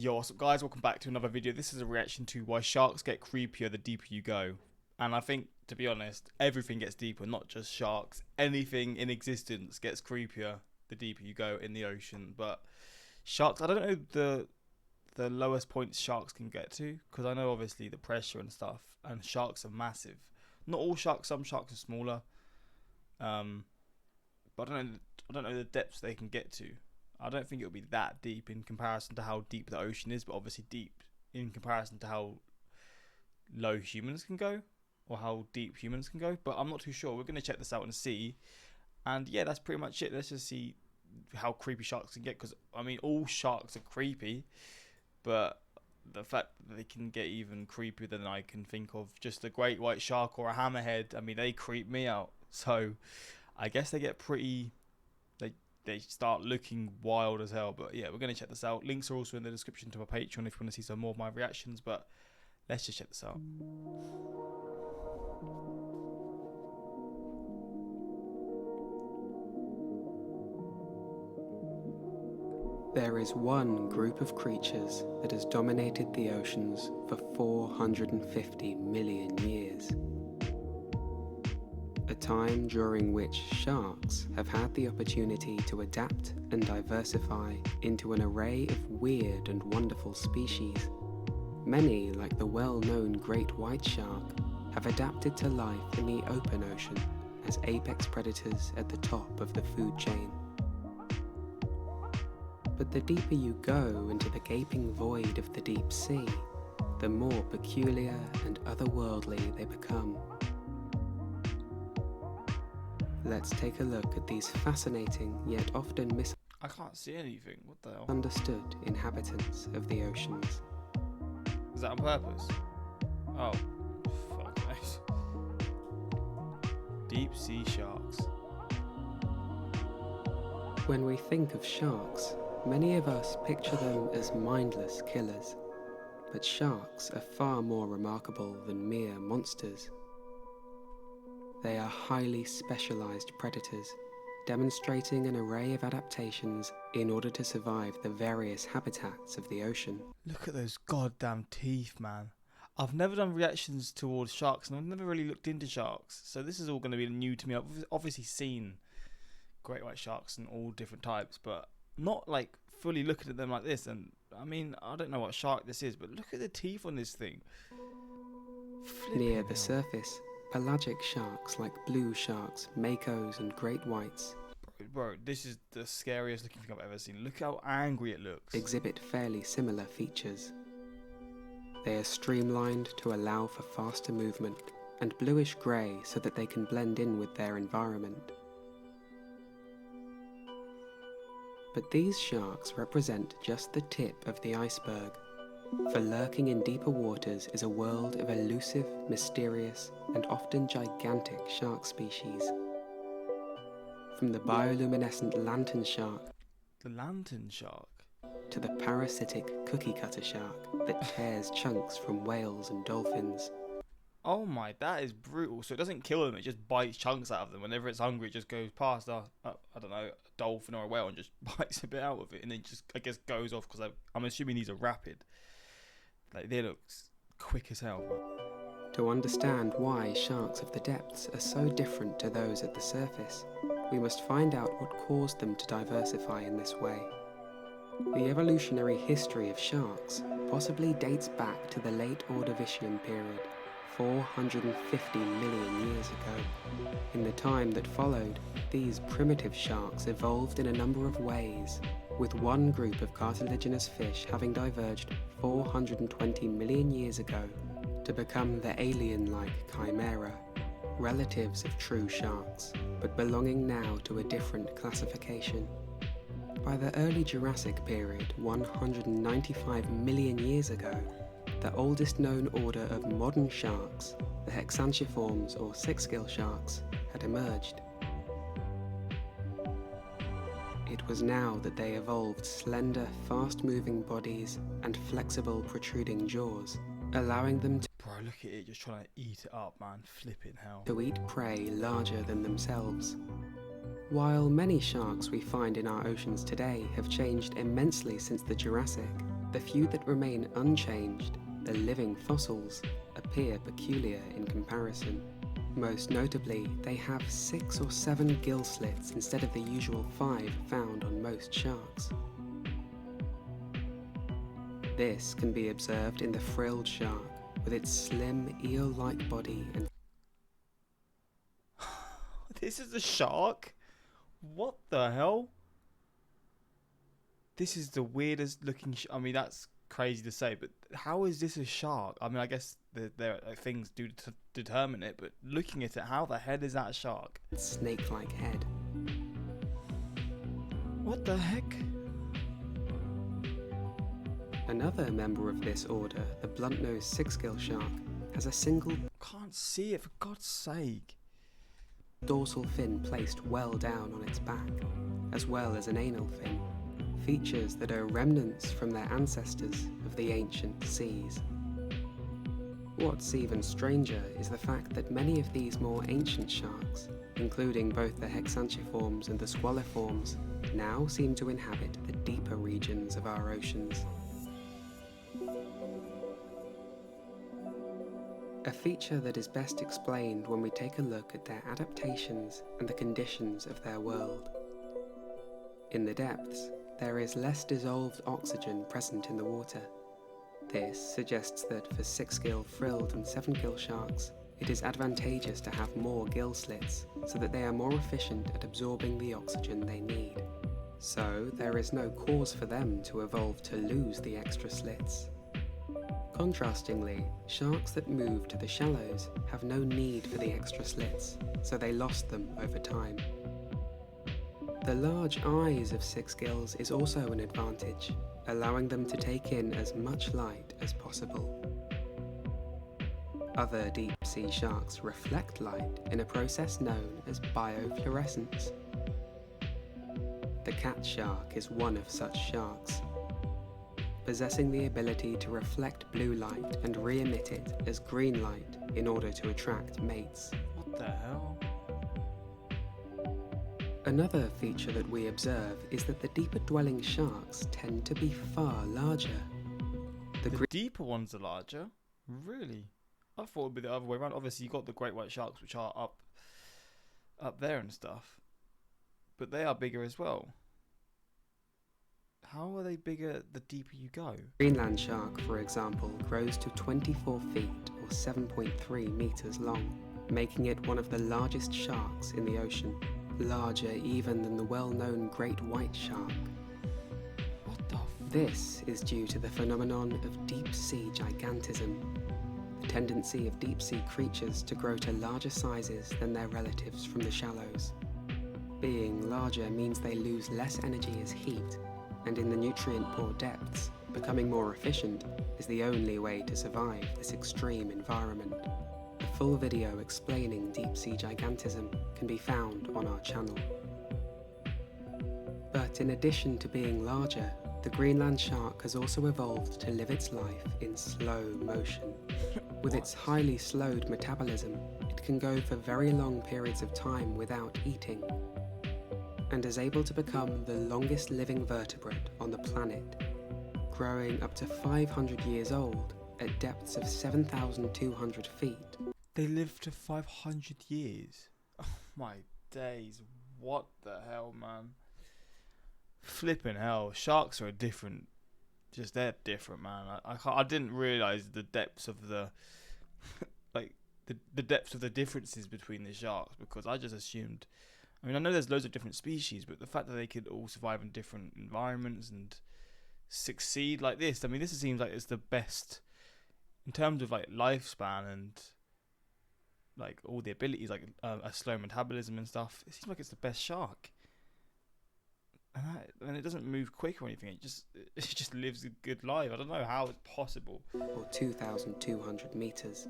Yo, what's up guys, welcome back to another video. This is a reaction to why sharks get creepier the deeper you go. And I think, to be honest, everything gets deeper, not just sharks. Anything in existence gets creepier the deeper you go in the ocean. But sharks, I don't know the lowest points sharks can get to, because I know obviously the pressure and stuff, and sharks are massive. Not all sharks, some sharks are smaller. But I don't know the depths they can get to. I don't think it'll be that deep in comparison to how deep the ocean is, but obviously deep in comparison to how low humans can go, or how deep humans can go. But I'm not too sure. We're going to check this out and see. And yeah, that's pretty much it. Let's just see how creepy sharks can get, because I mean, all sharks are creepy, but the fact that they can get even creepier than I can think of, just a great white shark or a hammerhead, I mean, they creep me out. So I guess they get pretty, they start looking wild as hell. But yeah, we're going to check this out. Links are also in the description to my Patreon if you want to see some more of my reactions. But let's just check this out. There is one group of creatures that has dominated the oceans for 450 million years. A time during which sharks have had the opportunity to adapt and diversify into an array of weird and wonderful species. Many, like the well-known great white shark, have adapted to life in the open ocean as apex predators at the top of the food chain. But the deeper you go into the gaping void of the deep sea, the more peculiar and otherworldly they become. Let's take a look at these fascinating yet often I can't see anything. What the hell? misunderstood inhabitants of the oceans. Is that on purpose? Oh, fuck knows. Deep sea sharks. When we think of sharks, many of us picture them as mindless killers. But sharks are far more remarkable than mere monsters. They are highly specialized predators, demonstrating an array of adaptations in order to survive the various habitats of the ocean. Look at those goddamn teeth, man. I've never done reactions towards sharks, and I've never really looked into sharks, so this is all going to be new to me. I've obviously seen great white sharks and all different types, but not like fully looking at them like this. And I mean, I don't know what shark this is, but look at the teeth on this thing. Near the surface, pelagic sharks like blue sharks, makos and great whites Bro, this is the scariest looking thing I've ever seen. Look how angry it looks. exhibit fairly similar features. They are streamlined to allow for faster movement, and bluish grey so that they can blend in with their environment. But these sharks represent just the tip of the iceberg, for lurking in deeper waters is a world of elusive, mysterious, and often gigantic shark species. From the bioluminescent lantern shark The lantern shark. to the parasitic cookie cutter shark that tears chunks from whales and dolphins. Oh my, that is brutal. So it doesn't kill them, it just bites chunks out of them. Whenever it's hungry, it just goes past I don't know, a dolphin or a whale and just bites a bit out of it, and then just, I guess, goes off, because I'm assuming these are rapid. Like, they look quick as hell. But To understand why sharks of the depths are so different to those at the surface, we must find out what caused them to diversify in this way. The evolutionary history of sharks possibly dates back to the late Ordovician period, 450 million years ago. In the time that followed, these primitive sharks evolved in a number of ways, with one group of cartilaginous fish having diverged 420 million years ago to become the alien-like chimera, relatives of true sharks, but belonging now to a different classification. By the early Jurassic period, 195 million years ago, the oldest known order of modern sharks, the hexantiforms or six-gill sharks, had emerged. It was now that they evolved slender, fast-moving bodies and flexible, protruding jaws, allowing them bro, look at it, just trying to eat it up, man. Flipping hell. to eat prey larger than themselves. While many sharks we find in our oceans today have changed immensely since the Jurassic, The few that remain unchanged, the living fossils, appear peculiar in comparison. Most notably, they have 6 or 7 gill slits instead of the usual 5 found on most sharks. This can be observed in the frilled shark, with its slim, eel-like body and... This is a shark? What the hell? This is the weirdest looking... I mean, that's crazy to say, but how is this a shark? I mean, I guess there are things do to determine it, but looking at it, how the hell is that a shark? snake-like head. What the heck? Another member of this order, the blunt-nosed six-gill shark, has a single Can't see it, for God's sake. dorsal fin placed well down on its back, as well as an anal fin, features that are remnants from their ancestors of the ancient seas. What's even stranger is the fact that many of these more ancient sharks, including both the hexantiforms and the squaliforms, now seem to inhabit the deeper regions of our oceans. A feature that is best explained when we take a look at their adaptations and the conditions of their world. In the depths, there is less dissolved oxygen present in the water. This suggests that for 6-gill frilled and 7-gill sharks, it is advantageous to have more gill slits so that they are more efficient at absorbing the oxygen they need. So there is no cause for them to evolve to lose the extra slits. Contrastingly, sharks that move to the shallows have no need for the extra slits, so they lost them over time. The large eyes of 6-gills is also an advantage, allowing them to take in as much light as possible. Other deep-sea sharks reflect light in a process known as biofluorescence. The cat shark is one of such sharks, possessing the ability to reflect blue light and re-emit it as green light in order to attract mates. What the hell? Another feature that we observe is that the deeper dwelling sharks tend to be far larger. The deeper ones are larger? Really? I thought it would be the other way around. Obviously, you got the great white sharks, which are up there and stuff, but they are bigger as well. How are they bigger the deeper you go? Greenland shark, for example, grows to 24 feet or 7.3 meters long, making it one of the largest sharks in the ocean, larger even than the well-known great white shark. What the This is due to the phenomenon of deep-sea gigantism, the tendency of deep-sea creatures to grow to larger sizes than their relatives from the shallows. Being larger means they lose less energy as heat, and in the nutrient-poor depths, becoming more efficient is the only way to survive this extreme environment. A full video explaining deep-sea gigantism can be found on our channel. But in addition to being larger, the Greenland shark has also evolved to live its life in slow motion. With its highly slowed metabolism, it can go for very long periods of time without eating, and is able to become the longest living vertebrate on the planet, growing up to 500 years old at depths of 7,200 feet. They live to 500 years. Oh my days. What the hell, man? Flipping hell. Sharks are different. Just, they're different, man. I didn't realise the depths of the... like, the depths of the differences between the sharks, because I just assumed... I mean, I know there's loads of different species, but the fact that they could all survive in different environments and succeed like this, I mean, this seems like it's the best in terms of like lifespan and like all the abilities, like a slow metabolism and stuff. It seems like it's the best shark, and it doesn't move quick or anything. It just lives a good life. I don't know how it's possible. Or 2,200 meters.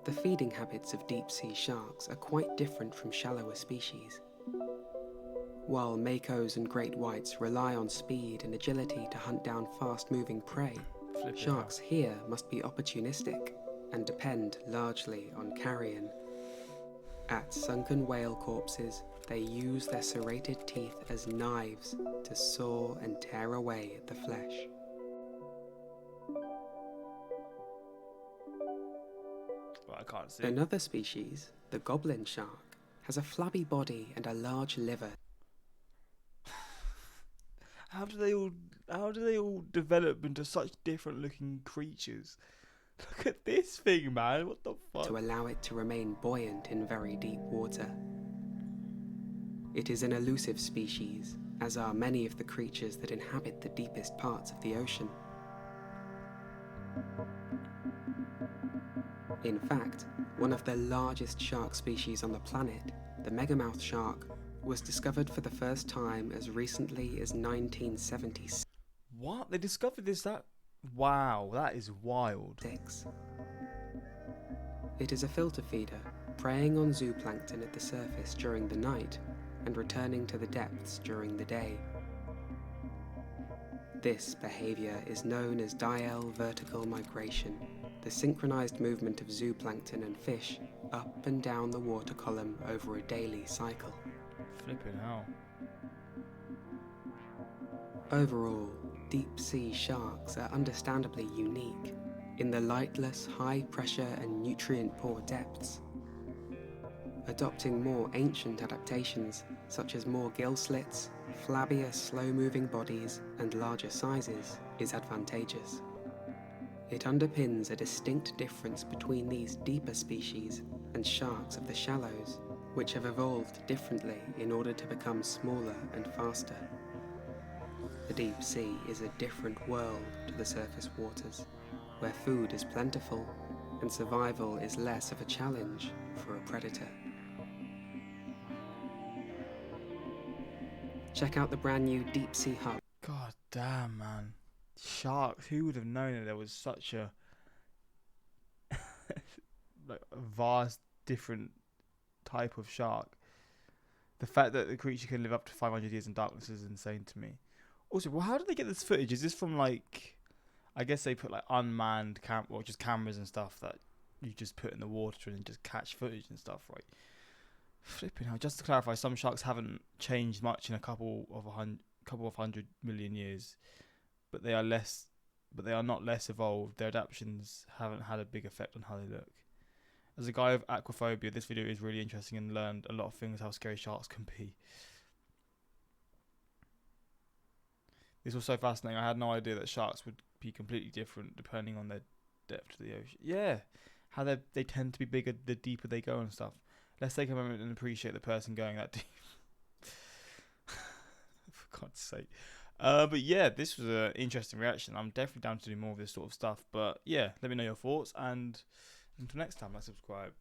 The feeding habits of deep-sea sharks are quite different from shallower species. While makos and great whites rely on speed and agility to hunt down fast-moving prey, sharks here must be opportunistic and depend largely on carrion. At sunken whale corpses, they use their serrated teeth as knives to saw and tear away at the flesh. But I can't see. Another species, the goblin shark, has a flabby body and a large liver. How do they all develop into such different looking creatures? Look at this thing, man. What the fuck? To allow it to remain buoyant in very deep water. It is an elusive species, as are many of the creatures that inhabit the deepest parts of the ocean. In fact, one of the largest shark species on the planet, the megamouth shark, was discovered for the first time as recently as 1976. What? They discovered this? Wow, that is wild. It is a filter feeder, preying on zooplankton at the surface during the night and returning to the depths during the day. This behavior is known as diel vertical migration, the synchronized movement of zooplankton and fish up and down the water column over a daily cycle. Flipping hell. Overall, deep-sea sharks are understandably unique in the lightless, high-pressure and nutrient-poor depths. Adopting more ancient adaptations, such as more gill slits, flabbier, slow-moving bodies, and larger sizes, is advantageous. It underpins a distinct difference between these deeper species and sharks of the shallows, which have evolved differently in order to become smaller and faster. The deep sea is a different world to the surface waters, where food is plentiful and survival is less of a challenge for a predator. Check out the brand new Deep Sea Hub. God damn, man. Sharks. Who would have known that there was such a like a vast, different type of shark? The fact that the creature can live up to 500 years in darkness is insane to me. Also, well, how did they get this footage? Is this from like, I guess they put like unmanned or just cameras and stuff that you just put in the water and just catch footage and stuff, right? Flipping hell. Just to clarify, some sharks haven't changed much in a couple of 100 million years, but they are not less evolved. Their adaptations haven't had a big effect on how they look. As a guy with aquaphobia, this video is really interesting and learned a lot of things how scary sharks can be. This was so fascinating. I had no idea that sharks would be completely different depending on their depth to the ocean. Yeah, how they tend to be bigger the deeper they go and stuff. Let's take a moment and appreciate the person going that deep. For God's sake. But yeah, this was an interesting reaction. I'm definitely down to do more of this sort of stuff. But yeah, let me know your thoughts. And until next time, subscribe.